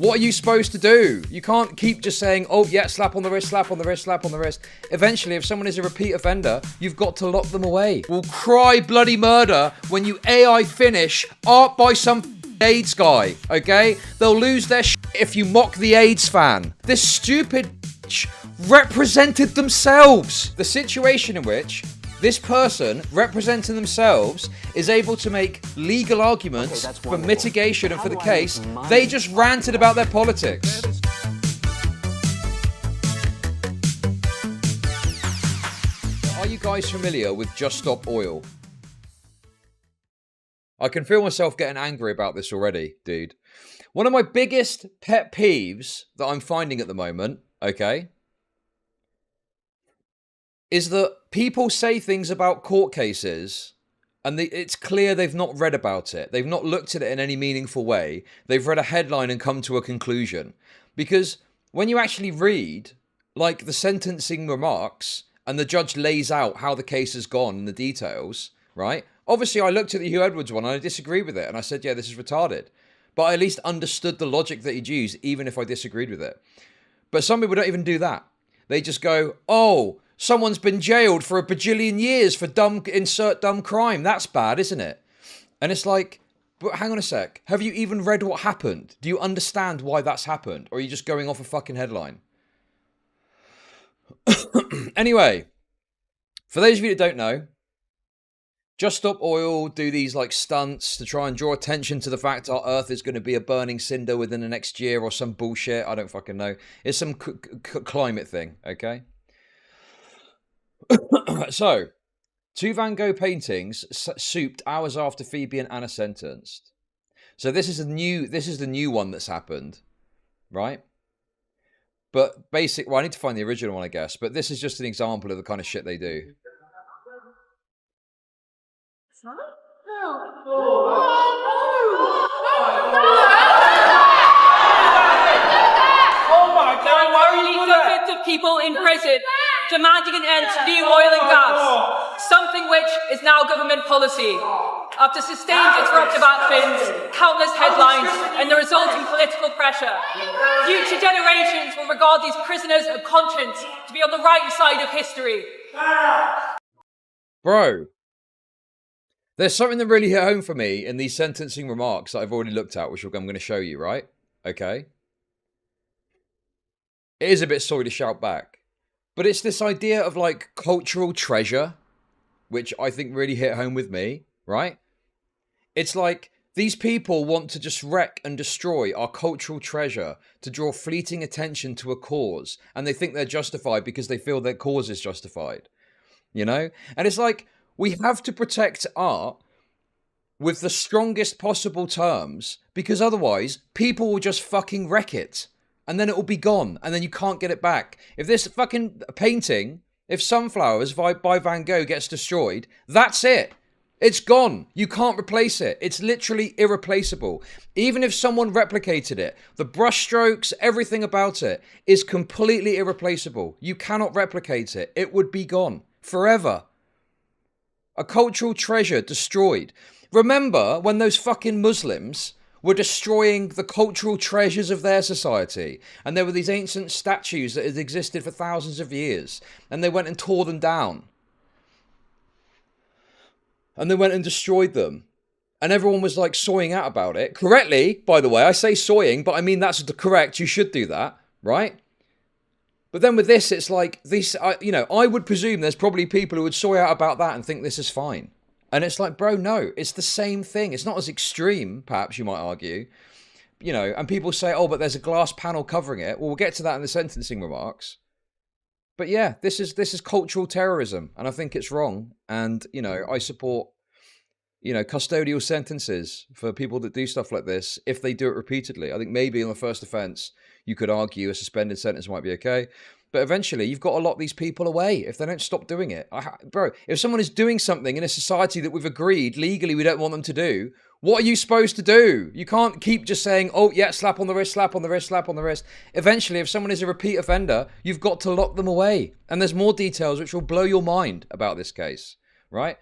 What are you supposed to do? You can't keep just saying, oh yeah, slap on the wrist, slap on the wrist, slap on the wrist. Eventually, if someone is a repeat offender, you've got to lock them away. We'll cry bloody murder when you AI finish art by some AIDS guy, okay? They'll lose their shit if you mock the AIDS fan. This stupid bitch represented themselves. The situation in which this person representing themselves is able to make legal arguments for mitigation and for the case. They just ranted about their politics. Are you guys familiar with Just Stop Oil? I can feel myself getting angry about this already, dude. One of my biggest pet peeves that I'm finding at the moment, okay, is that people say things about court cases and it's clear they've not read about it. They've not looked at it in any meaningful way. They've read a headline and come to a conclusion. Because when you actually read, like, the sentencing remarks and the judge lays out how the case has gone and the details, right? Obviously, I looked at the Hugh Edwards one and I disagreed with it. And I said, yeah, this is retarded. But I at least understood the logic that he'd used, even if I disagreed with it. But some people don't even do that. They just go, oh, someone's been jailed for a bajillion years for insert dumb crime. That's bad, isn't it? And it's like, but hang on a sec. Have you even read what happened? Do you understand why that's happened? Or are you just going off a fucking headline? Anyway, for those of you that don't know, Just Stop Oil do these like stunts to try and draw attention to the fact our Earth is going to be a burning cinder within the next year or some bullshit. I don't fucking know. It's some climate thing, okay? So, 2 Van Gogh paintings souped hours after Phoebe and Anna sentenced. So this is the new one that's happened, right? But well, I need to find the original one, I guess. But this is just an example of the kind of shit they do. Oh my God! Why are you doing that? Of people in prison demanding an end to new oil and gas, something which is now government policy. After sustained interruptive actions, countless headlines, and the resulting political pressure, future generations will regard these prisoners of conscience to be on the right side of history. Bro, there's something that really hit home for me in these sentencing remarks that I've already looked at, which I'm going to show you, right? Okay. It is a bit sorry to shout back. But it's this idea of like cultural treasure, which I think really hit home with me, right? It's like these people want to just wreck and destroy our cultural treasure to draw fleeting attention to a cause. And they think they're justified because they feel their cause is justified, you know? And it's like, we have to protect art with the strongest possible terms because otherwise people will just fucking wreck it. And then it will be gone. And then you can't get it back. If this fucking painting, if Sunflowers by Van Gogh gets destroyed, that's it. It's gone. You can't replace it. It's literally irreplaceable. Even if someone replicated it, the brushstrokes, everything about it is completely irreplaceable. You cannot replicate it. It would be gone forever. A cultural treasure destroyed. Remember when those fucking Muslims were destroying the cultural treasures of their society. And there were these ancient statues that had existed for thousands of years. And they went and tore them down. And they went and destroyed them. And everyone was like soying out about it. Correctly, by the way. I say soying, but I mean that's the correct. You should do that, right? But then with this, it's like, I would presume there's probably people who would soy out about that and think this is fine. And it's like, bro, no, it's the same thing. It's not as extreme, perhaps you might argue. You know, and people say, oh, but there's a glass panel covering it. Well, we'll get to that in the sentencing remarks. But yeah, this is cultural terrorism. And I think it's wrong. And, you know, I support, you know, custodial sentences for people that do stuff like this if they do it repeatedly. I think maybe on the first offence, you could argue a suspended sentence might be okay. But eventually, you've got to lock these people away if they don't stop doing it. Bro, if someone is doing something in a society that we've agreed legally we don't want them to do, what are you supposed to do? You can't keep just saying, oh, yeah, slap on the wrist, slap on the wrist, slap on the wrist. Eventually, if someone is a repeat offender, you've got to lock them away. And there's more details which will blow your mind about this case, right?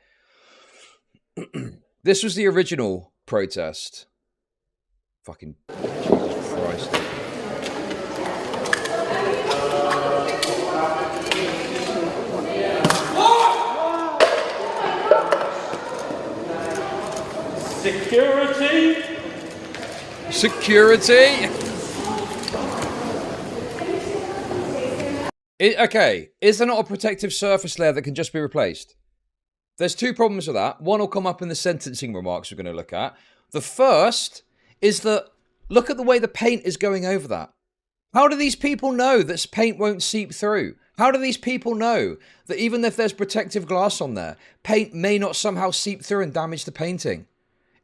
This was the original protest. Fucking Jesus Christ. Security. Okay, is there not a protective surface layer that can just be replaced? There's two problems with that. One will come up in the sentencing remarks we're going to look at. The first is that look at the way the paint is going over that. How do these people know that paint won't seep through? How do these people know that even if there's protective glass on there, paint may not somehow seep through and damage the painting?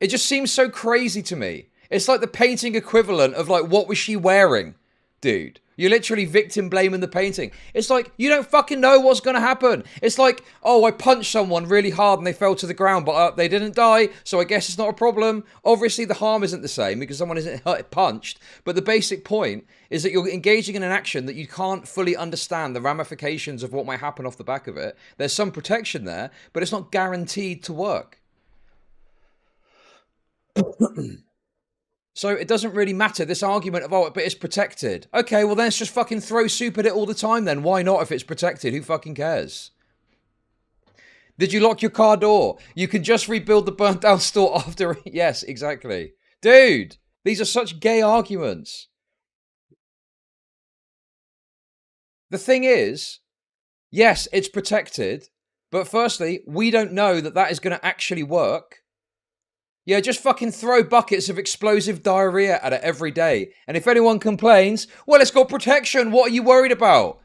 It just seems so crazy to me. It's like the painting equivalent of like, what was she wearing, dude? You're literally victim blaming the painting. It's like, you don't fucking know what's going to happen. It's like, oh, I punched someone really hard and they fell to the ground, but they didn't die, so I guess it's not a problem. Obviously, the harm isn't the same because someone isn't punched. But the basic point is that you're engaging in an action that you can't fully understand the ramifications of what might happen off the back of it. There's some protection there, but it's not guaranteed to work. So it doesn't really matter, this argument of, oh, but it's protected. Okay, well then let's just fucking throw soup at it all the time then. Why not if it's protected? Who fucking cares? Did you lock your car door? You can just rebuild the burnt down store after... Yes, exactly. Dude, these are such gay arguments. The thing is, yes, it's protected, but firstly, we don't know that that is going to actually work. Yeah, just fucking throw buckets of explosive diarrhea at it every day. And if anyone complains, well, it's got protection. What are you worried about?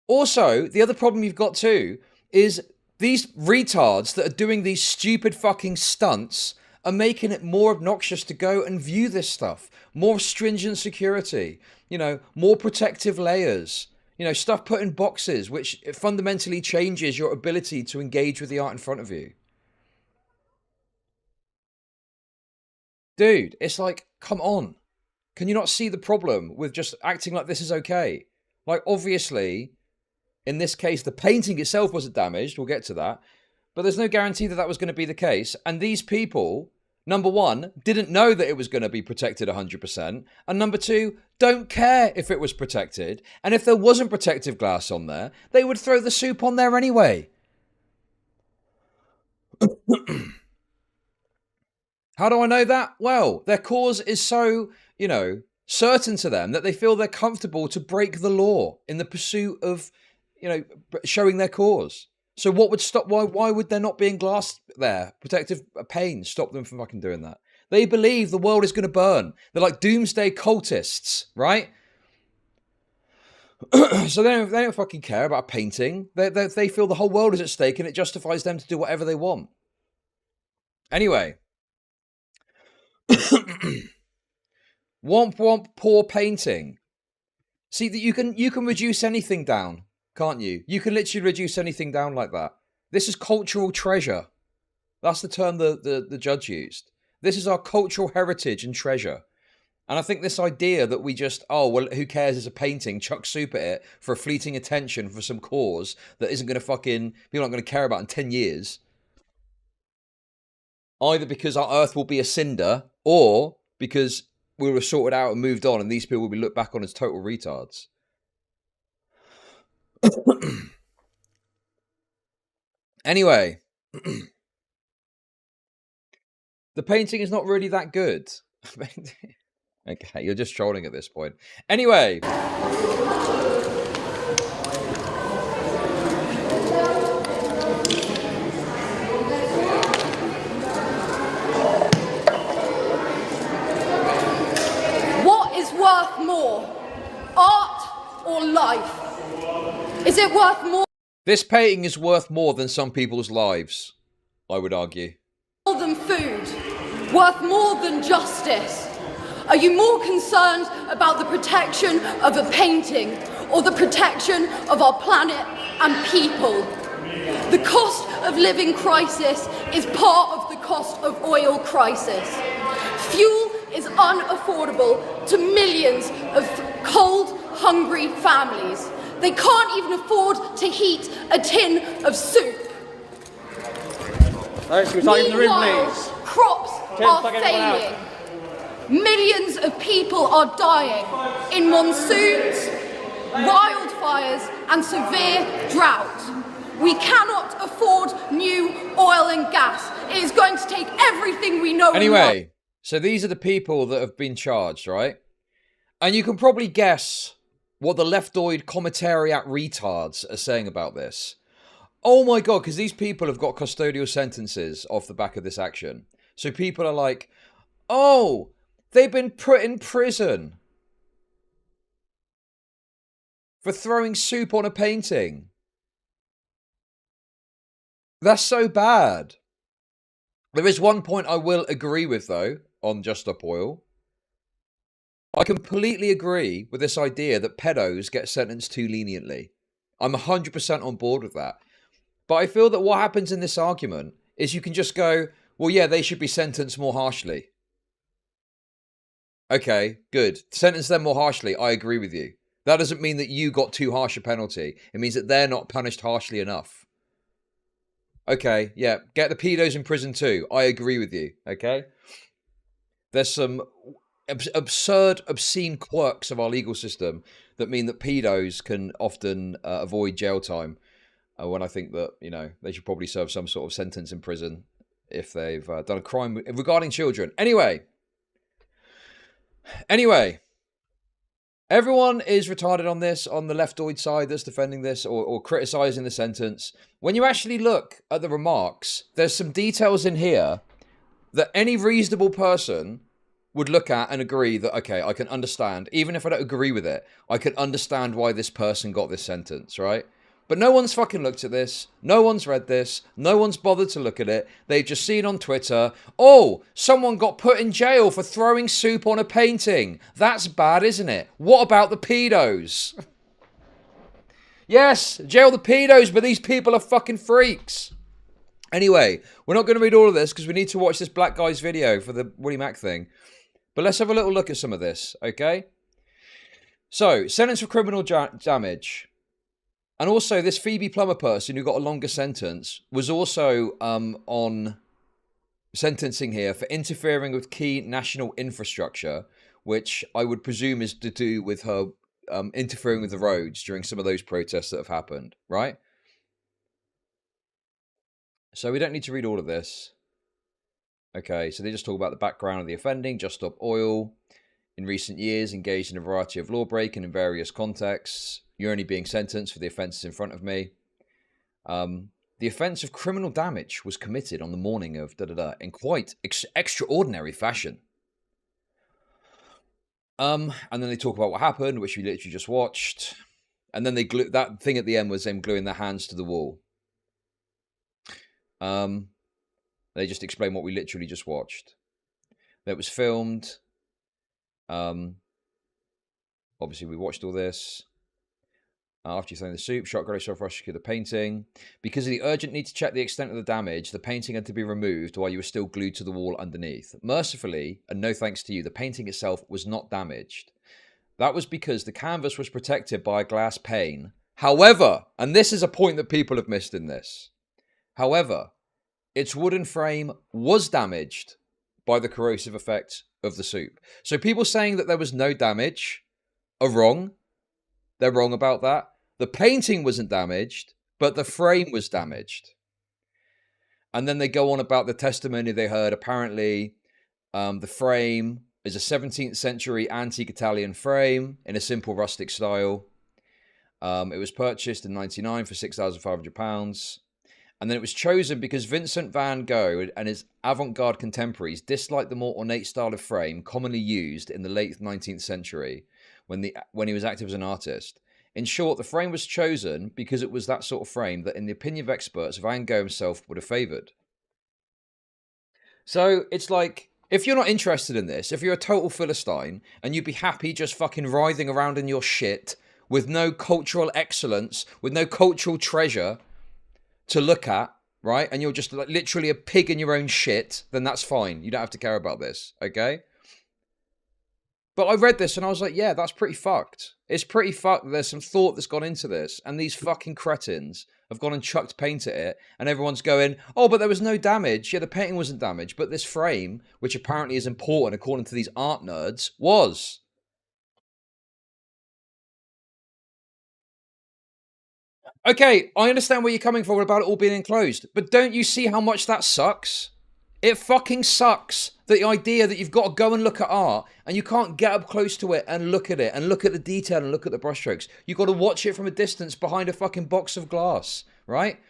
Also, the other problem you've got too is these retards that are doing these stupid fucking stunts are making it more obnoxious to go and view this stuff. More stringent security, you know, more protective layers, you know, stuff put in boxes, which fundamentally changes your ability to engage with the art in front of you. Dude, it's like, come on. Can you not see the problem with just acting like this is okay? Like, obviously, in this case, the painting itself wasn't damaged. We'll get to that. But there's no guarantee that that was going to be the case. And these people, number one, didn't know that it was going to be protected 100%. And number two, don't care if it was protected. And if there wasn't protective glass on there, they would throw the soup on there anyway. How do I know that? Well, their cause is so, you know, certain to them that they feel they're comfortable to break the law in the pursuit of, you know, showing their cause. So what would stop, why would there not being glass there? Protective pane stop them from fucking doing that. They believe the world is going to burn. They're like doomsday cultists, right? So they don't fucking care about painting. They feel the whole world is at stake and it justifies them to do whatever they want. Anyway. Womp womp, poor painting. See that you can reduce anything down, can't you? You can literally reduce anything down like that. This is cultural treasure. That's the term the judge used. This is our cultural heritage and treasure. And I think this idea that we just, oh, well, who cares, it's a painting, chuck soup at it for a fleeting attention for some cause that isn't going to fucking, people aren't going to care about in 10 years. Either because our earth will be a cinder, or because we were sorted out and moved on and these people will be looked back on as total retards. Anyway. The painting is not really that good. Okay, you're just trolling at this point. Anyway. What is worth more, art or life? Is it worth more? This painting is worth more than some people's lives, I would argue. More than food, worth more than justice. Are you more concerned about the protection of a painting or the protection of our planet and people? The cost of living crisis is part of the cost of oil crisis. Fuel is unaffordable to millions of cold, hungry families. They can't even afford to heat a tin of soup. Meanwhile, crops are failing. Millions of people are dying in monsoons, wildfires and severe drought. We cannot afford new oil and gas. It is going to take everything we know. Anyway, So these are the people that have been charged, right? And you can probably guess what the leftoid commentariat retards are saying about this. Oh my God, because these people have got custodial sentences off the back of this action. So people are like, oh, they've been put in prison for throwing soup on a painting. That's so bad. There is one point I will agree with, though, on Just Stop Oil. I completely agree with this idea that pedos get sentenced too leniently. I'm 100% on board with that. But I feel that what happens in this argument is you can just go, well, yeah, they should be sentenced more harshly. Okay, good. Sentence them more harshly. I agree with you. That doesn't mean that you got too harsh a penalty. It means that they're not punished harshly enough. Okay, yeah, get the pedos in prison too. I agree with you, okay? There's some absurd, obscene quirks of our legal system that mean that pedos can often avoid jail time when I think that, you know, they should probably serve some sort of sentence in prison if they've done a crime regarding children. Anyway, everyone is retarded on this, on the leftoid side that's defending this or criticizing the sentence. When you actually look at the remarks, there's some details in here that any reasonable person would look at and agree that, okay, I can understand. Even if I don't agree with it, I can understand why this person got this sentence, right? But no one's fucking looked at this. No one's read this. No one's bothered to look at it. They've just seen on Twitter, oh, someone got put in jail for throwing soup on a painting. That's bad, isn't it? What about the pedos? Yes, jail the pedos, but these people are fucking freaks. Anyway, we're not going to read all of this because we need to watch this black guy's video for the Willie Mac thing. But let's have a little look at some of this, okay? So, sentence for criminal damage. And also, this Phoebe Plummer person who got a longer sentence was also on sentencing here for interfering with key national infrastructure, which I would presume is to do with her interfering with the roads during some of those protests that have happened, right? So we don't need to read all of this. Okay, so they just talk about the background of the offending. Just Stop Oil, in recent years, engaged in a variety of law breaking in various contexts. You're only being sentenced for the offences in front of me. The offence of criminal damage was committed on the morning of in quite extraordinary fashion. And then they talk about what happened, which we literally just watched. And then they glue that thing at the end was them gluing their hands to the wall. They just explain what we literally just watched. That was filmed. Obviously, we watched all this. After you throw in the soup, shot Gary Soft rescued the painting. Because of the urgent need to check the extent of the damage, the painting had to be removed while you were still glued to the wall underneath. Mercifully, and no thanks to you, the painting itself was not damaged. That was because the canvas was protected by a glass pane. However, and this is a point that people have missed in this. However, its wooden frame was damaged by the corrosive effect of the soup. So people saying that there was no damage are wrong. They're wrong about that. The painting wasn't damaged, but the frame was damaged. And then they go on about the testimony they heard. Apparently, the frame is a 17th century antique Italian frame in a simple rustic style. It was purchased in 1999 for £6,500. And then it was chosen because Vincent van Gogh and his avant-garde contemporaries disliked the more ornate style of frame commonly used in the late 19th century when he was active as an artist. In short, the frame was chosen because it was that sort of frame that, in the opinion of experts, Van Gogh himself would have favoured. So it's like, if you're not interested in this, if you're a total Philistine and you'd be happy just fucking writhing around in your shit with no cultural excellence, with no cultural treasure to look at, right? And you're just like literally a pig in your own shit, then that's fine. You don't have to care about this, okay? But I read this and I was like, yeah, that's pretty fucked. It's pretty fucked. There's some thought that's gone into this. And these fucking cretins have gone and chucked paint at it. And everyone's going, oh, but there was no damage. Yeah, the painting wasn't damaged. But this frame, which apparently is important according to these art nerds, was. Okay, I understand where you're coming from about it all being enclosed. But don't you see how much that sucks? It fucking sucks. The idea that you've got to go and look at art and you can't get up close to it and look at it and look at the detail and look at the brushstrokes. You've got to watch it from a distance behind a fucking box of glass, right?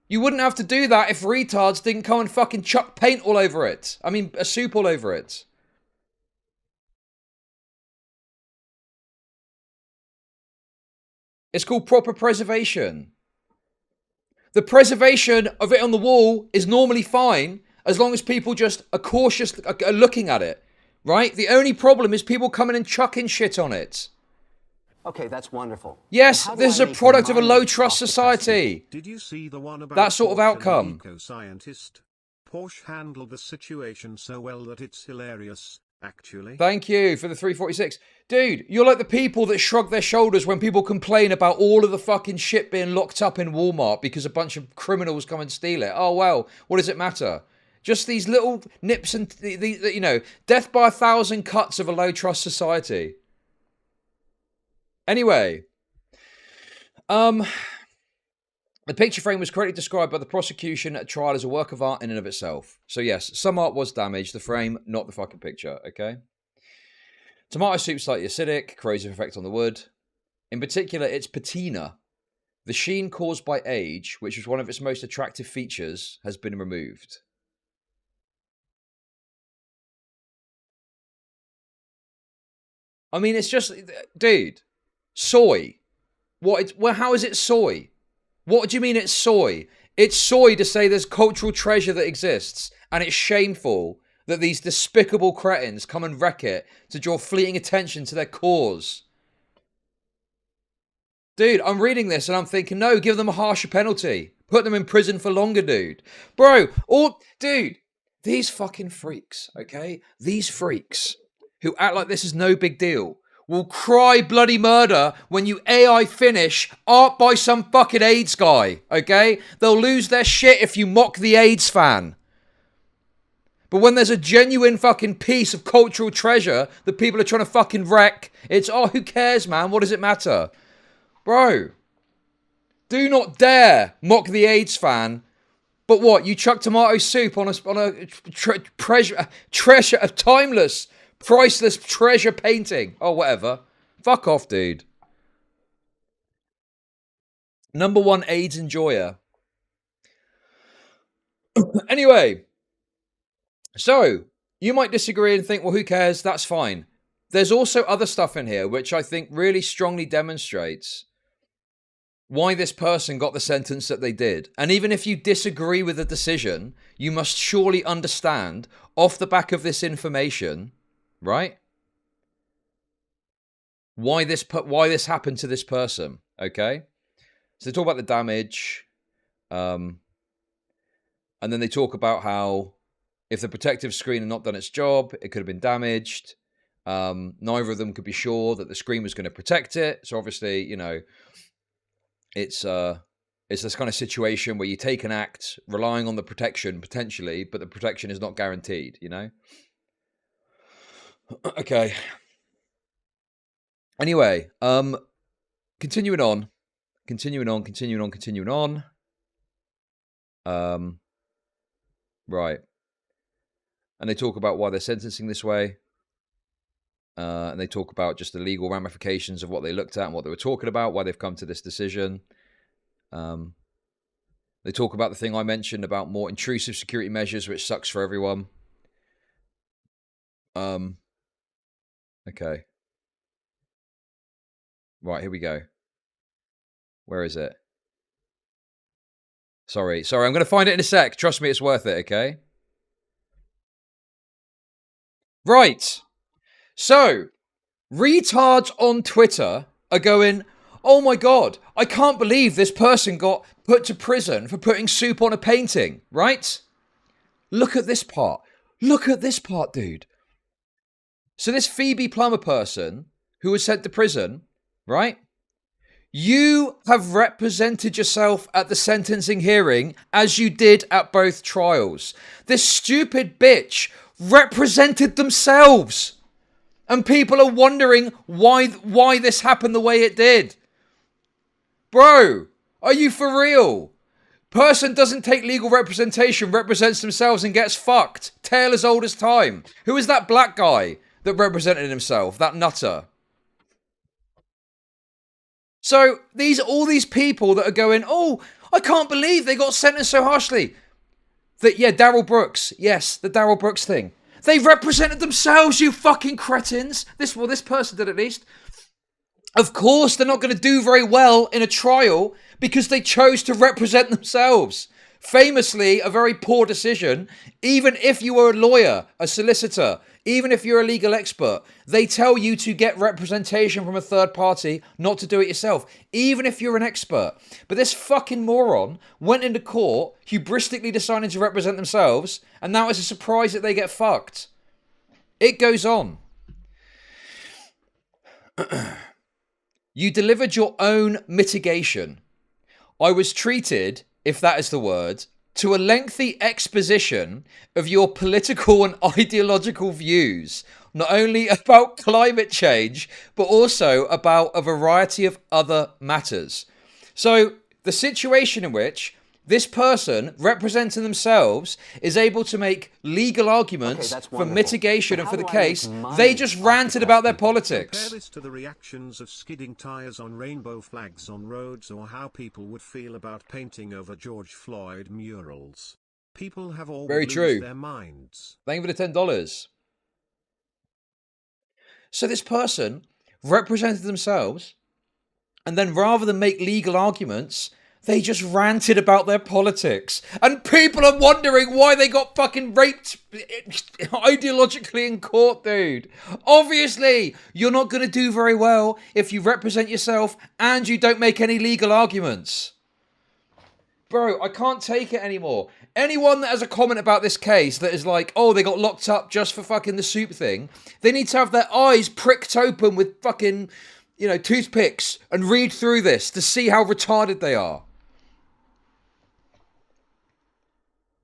You wouldn't have to do that if retards didn't come and fucking chuck paint all over it. I mean, a soup all over it. It's called proper preservation. The preservation of it on the wall is normally fine as long as people just are cautious, are looking at it, right? The only problem is people coming and chucking shit on it. Okay, that's wonderful. Yes, this is a product of a low-trust society. Did you see the one about that sort of Porsche, outcome? Eco-scientist? Porsche handled the situation so well that it's hilarious, actually. Thank you for the 346. Dude, you're like the people that shrug their shoulders when people complain about all of the fucking shit being locked up in Walmart because a bunch of criminals come and steal it. Oh, well, what does it matter? Just these little nips and, you know, death by 1,000 cuts of a low-trust society. Anyway, the picture frame was correctly described by the prosecution at trial as a work of art in and of itself. So yes, some art was damaged, the frame, not the fucking picture, okay? Tomato soup slightly acidic, corrosive effect on the wood. In particular, its patina. The sheen caused by age, which was one of its most attractive features, has been removed. I mean, it's just, dude, soy. Well, how is it soy? What do you mean it's soy? It's soy to say there's cultural treasure that exists, and it's shameful that these despicable cretins come and wreck it to draw fleeting attention to their cause. Dude, I'm reading this and I'm thinking, no, give them a harsher penalty. Put them in prison for longer, dude. Bro, dude, these fucking freaks, okay? These freaks who act like this is no big deal will cry bloody murder when you AI finish art by some fucking AIDS guy, okay? They'll lose their shit if you mock the AIDS fan. But when there's a genuine fucking piece of cultural treasure that people are trying to fucking wreck, it's, oh, who cares, man? What does it matter? Bro, do not dare mock the AIDS fan. But what, you chuck tomato soup on a treasure, a timeless, priceless treasure painting. Oh, whatever. Fuck off, dude. Number one AIDS enjoyer. Anyway, so you might disagree and think, well, who cares? That's fine. There's also other stuff in here which I think really strongly demonstrates why this person got the sentence that they did. And even if you disagree with the decision, you must surely understand off the back of this information, right? Why this happened to this person, okay? So they talk about the damage, and then they talk about how if the protective screen had not done its job, it could have been damaged. Neither of them could be sure that the screen was going to protect it. So obviously, you know, it's this kind of situation where you take an act relying on the protection potentially, but the protection is not guaranteed, you know? Okay. Anyway, continuing on. Right. And they talk about why they're sentencing this way. And they talk about just the legal ramifications of what they looked at and what they were talking about, why they've come to this decision. They talk about the thing I mentioned about more intrusive security measures, which sucks for everyone. Okay. Right, here we go. Where is it? Sorry, I'm going to find it in a sec. Trust me, it's worth it, okay? Right. So, retards on Twitter are going, oh my God, I can't believe this person got put to prison for putting soup on a painting, right? Look at this part. Look at this part, dude. So this Phoebe Plummer person who was sent to prison, right? You have represented yourself at the sentencing hearing as you did at both trials. This stupid bitch represented themselves. And people are wondering why this happened the way it did. Bro, are you for real? Person doesn't take legal representation, represents themselves and gets fucked. Tale as old as time. Who is that black guy that represented himself? That nutter. So all these people that are going, oh, I can't believe they got sentenced so harshly. Daryl Brooks. Yes, the Daryl Brooks thing. They represented themselves, you fucking cretins. This person did at least. Of course, they're not going to do very well in a trial because they chose to represent themselves. Famously, a very poor decision. Even if you were a lawyer, a solicitor, even if you're a legal expert, they tell you to get representation from a third party, not to do it yourself, even if you're an expert. But this fucking moron went into court, hubristically deciding to represent themselves, and now it's a surprise that they get fucked. It goes on. You delivered your own mitigation. I was treated, if that is the word, to a lengthy exposition of your political and ideological views, not only about climate change, but also about a variety of other matters. So, the situation in which this person, representing themselves, is able to make legal arguments for mitigation and for the case, they just ranted about their politics. Compare this to the reactions of skidding tires on rainbow flags on roads, or how people would feel about painting over George Floyd murals. People have all lose their minds. Thank you for the $10. So this person represented themselves, and then rather than make legal arguments, they just ranted about their politics. And people are wondering why they got fucking raped ideologically in court, dude. Obviously, you're not going to do very well if you represent yourself and you don't make any legal arguments. Bro, I can't take it anymore. Anyone that has a comment about this case that is like, oh, they got locked up just for fucking the soup thing, they need to have their eyes pricked open with fucking, toothpicks and read through this to see how retarded they are.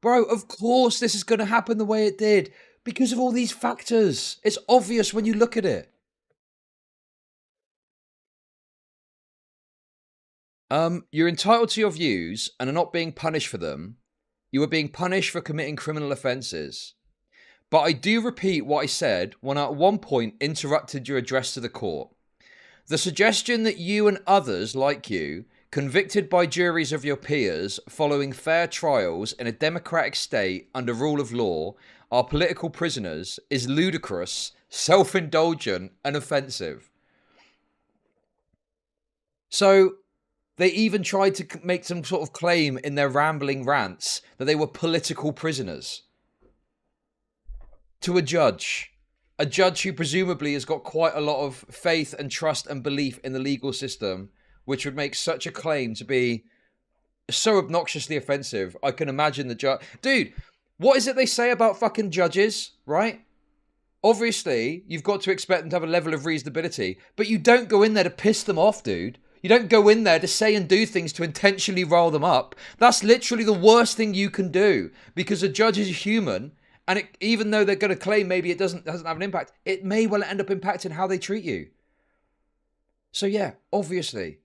Bro, of course this is going to happen the way it did because of all these factors. It's obvious when you look at it. You're entitled to your views and are not being punished for them. You are being punished for committing criminal offences. But I do repeat what I said when I at one point interrupted your address to the court. The suggestion that you and others like you, convicted by juries of your peers following fair trials in a democratic state under rule of law, are political prisoners is ludicrous, self-indulgent and offensive. So they even tried to make some sort of claim in their rambling rants that they were political prisoners. To a judge who presumably has got quite a lot of faith and trust and belief in the legal system, which would make such a claim to be so obnoxiously offensive. I can imagine the judge. Dude, what is it they say about fucking judges, right? Obviously, you've got to expect them to have a level of reasonability, but you don't go in there to piss them off, dude. You don't go in there to say and do things to intentionally rile them up. That's literally the worst thing you can do, because a judge is a human, and even though they're going to claim maybe it doesn't have an impact, it may well end up impacting how they treat you. So yeah, obviously,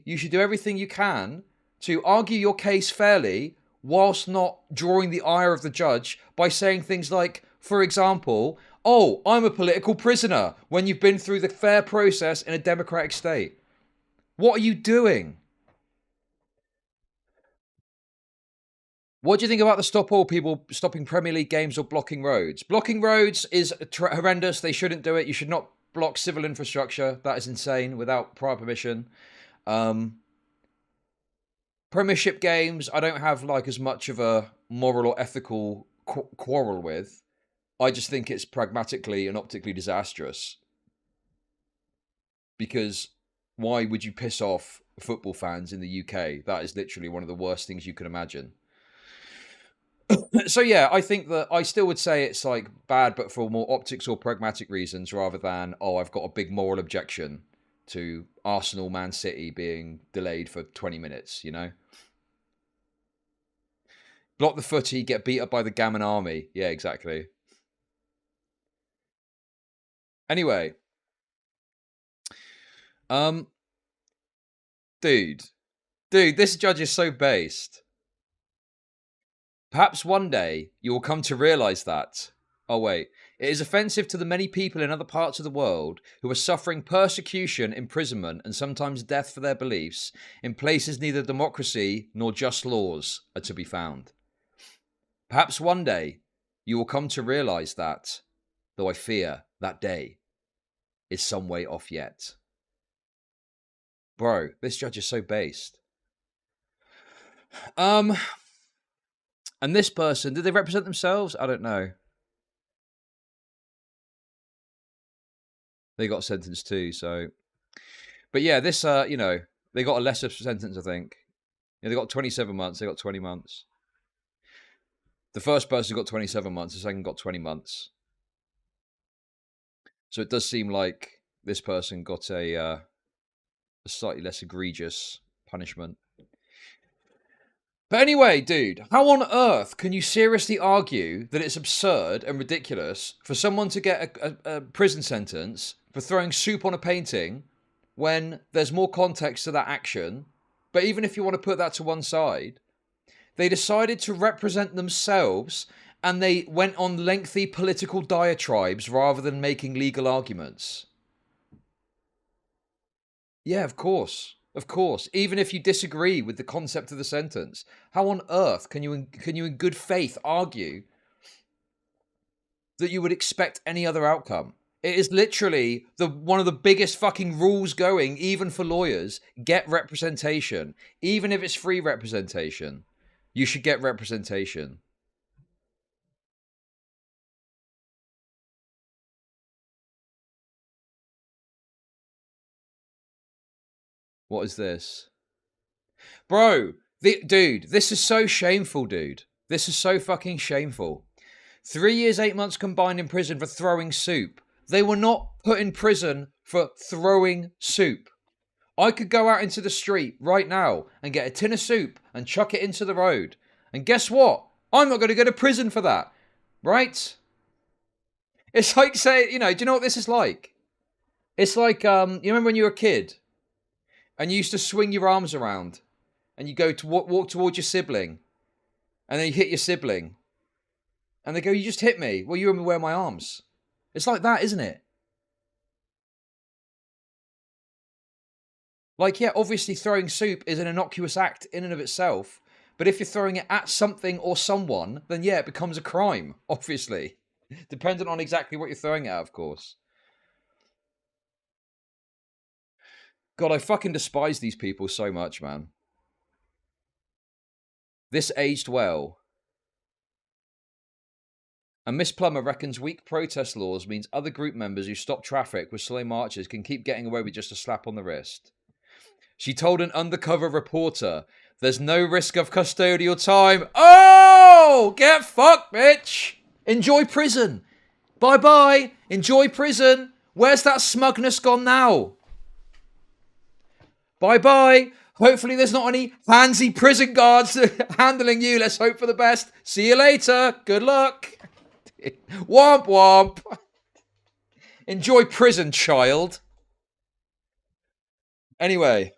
you should do everything you can to argue your case fairly whilst not drawing the ire of the judge by saying things like, for example, oh, I'm a political prisoner, when you've been through the fair process in a democratic state. What are you doing? What do you think about the stop all people stopping Premier League games or blocking roads? Blocking roads is horrendous. They shouldn't do it. You should not block civil infrastructure. That is insane without prior permission. Premiership games, I don't have like as much of a moral or ethical quarrel with. I just think it's pragmatically and optically disastrous. Because why would you piss off football fans in the UK? That is literally one of the worst things you can imagine. So yeah, I think that I still would say it's like bad, but for more optics or pragmatic reasons rather than, oh, I've got a big moral objection to Arsenal Man City being delayed for 20 minutes, Block the footy, get beat up by the Gammon Army. Yeah, exactly. Anyway. Dude. Dude, this judge is so based. Perhaps one day you will come to realize that. Oh, wait. It is offensive to the many people in other parts of the world who are suffering persecution, imprisonment, and sometimes death for their beliefs in places neither democracy nor just laws are to be found. Perhaps one day you will come to realize that, though I fear that day is some way off yet. Bro, this judge is so based. And this person, did they represent themselves? I don't know. They got sentenced too, so. But yeah, this, you know, they got a lesser sentence, I think. Yeah, they got 27 months, they got 20 months. The first person got 27 months, the second got 20 months. So it does seem like this person got a slightly less egregious punishment. But anyway, dude, how on earth can you seriously argue that it's absurd and ridiculous for someone to get a prison sentence for throwing soup on a painting when there's more context to that action? But even if you want to put that to one side, they decided to represent themselves and they went on lengthy political diatribes rather than making legal arguments. Yeah, of course. Of course. Even if you disagree with the concept of the sentence, how on earth can you in good faith argue that you would expect any other outcome? It is literally one of the biggest fucking rules going, even for lawyers. Get representation. Even if it's free representation, you should get representation. What is this? Bro, dude, this is so shameful, dude. This is so fucking shameful. 3 years, 8 months combined in prison for throwing soup. They were not put in prison for throwing soup. I could go out into the street right now and get a tin of soup and chuck it into the road. And guess what? I'm not going to go to prison for that. Right? It's like saying, you know, do you know what this is like? It's like, you remember when you were a kid? And you used to swing your arms around. And you go to walk towards your sibling. And then you hit your sibling. And they go, you just hit me. Well, you were my arms. It's like that, isn't it? Like, yeah, obviously throwing soup is an innocuous act in and of itself. But if you're throwing it at something or someone, then yeah, it becomes a crime, obviously. Dependent on exactly what you're throwing it at, of course. God, I fucking despise these people so much, man. This aged well. And Miss Plummer reckons weak protest laws means other group members who stop traffic with slow marches can keep getting away with just a slap on the wrist. She told an undercover reporter, there's no risk of custodial time. Oh! Get fucked, bitch! Enjoy prison. Bye-bye. Enjoy prison. Where's that smugness gone now? Bye-bye. Hopefully there's not any handsy prison guards handling you. Let's hope for the best. See you later. Good luck. Womp womp. Enjoy prison, child. Anyway,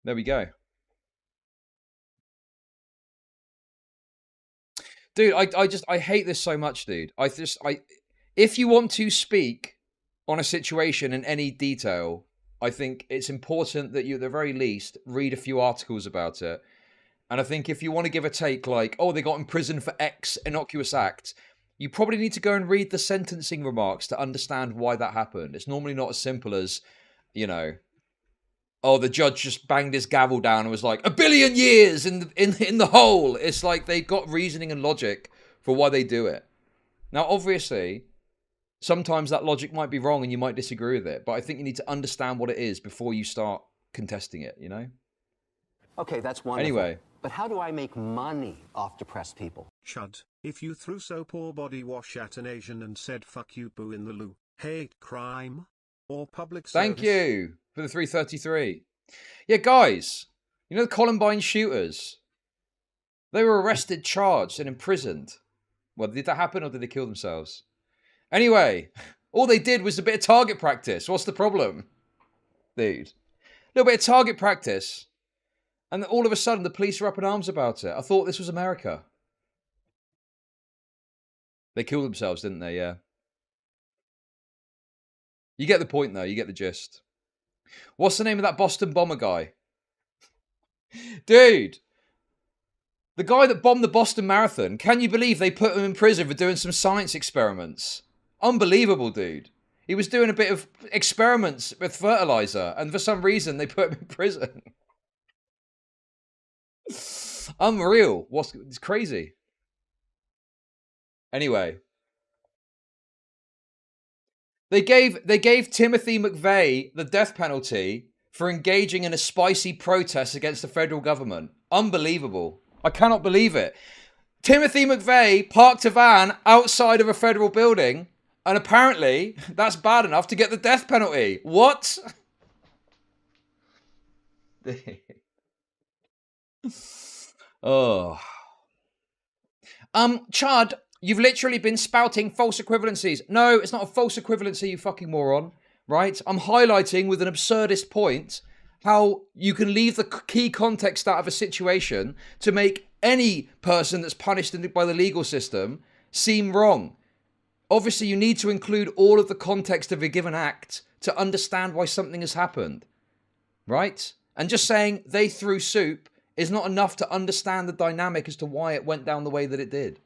there we go. Dude, I hate this so much, dude. If you want to speak on a situation in any detail, I think it's important that you, at the very least, read a few articles about it. And I think if you want to give a take like, oh, they got in prison for X innocuous act, you probably need to go and read the sentencing remarks to understand why that happened. It's normally not as simple as, you know, oh, the judge just banged his gavel down and was like, 1 billion years in the hole. It's like they got reasoning and logic for why they do it. Now, obviously, sometimes that logic might be wrong and you might disagree with it, but I think you need to understand what it is before you start contesting it, you know? Okay, that's wonderful. Anyway. But how do I make money off depressed people? Chud, if you threw soap or body wash at an Asian and said fuck you boo in the loo, hate crime? Or public service? Thank you for the 333. Yeah, guys, you know the Columbine shooters? They were arrested, charged, and imprisoned. Well, did that happen or did they kill themselves? Anyway, all they did was a bit of target practice. What's the problem? Dude. A little bit of target practice. And all of a sudden, the police are up in arms about it. I thought this was America. They killed themselves, didn't they? Yeah. You get the point, though. You get the gist. What's the name of that Boston bomber guy? Dude. The guy that bombed the Boston Marathon. Can you believe they put him in prison for doing some science experiments? Unbelievable, dude. He was doing a bit of experiments with fertilizer. And for some reason, they put him in prison. Unreal. It's crazy. Anyway. They gave Timothy McVeigh the death penalty for engaging in a spicy protest against the federal government. Unbelievable. I cannot believe it. Timothy McVeigh parked a van outside of a federal building, and apparently that's bad enough to get the death penalty. What? Oh. Chud, you've literally been spouting false equivalencies. No, it's not a false equivalency, you fucking moron. Right? I'm highlighting with an absurdist point how you can leave the key context out of a situation to make any person that's punished by the legal system seem wrong. Obviously, you need to include all of the context of a given act to understand why something has happened. Right? And just saying they threw soup is not enough to understand the dynamic as to why it went down the way that it did.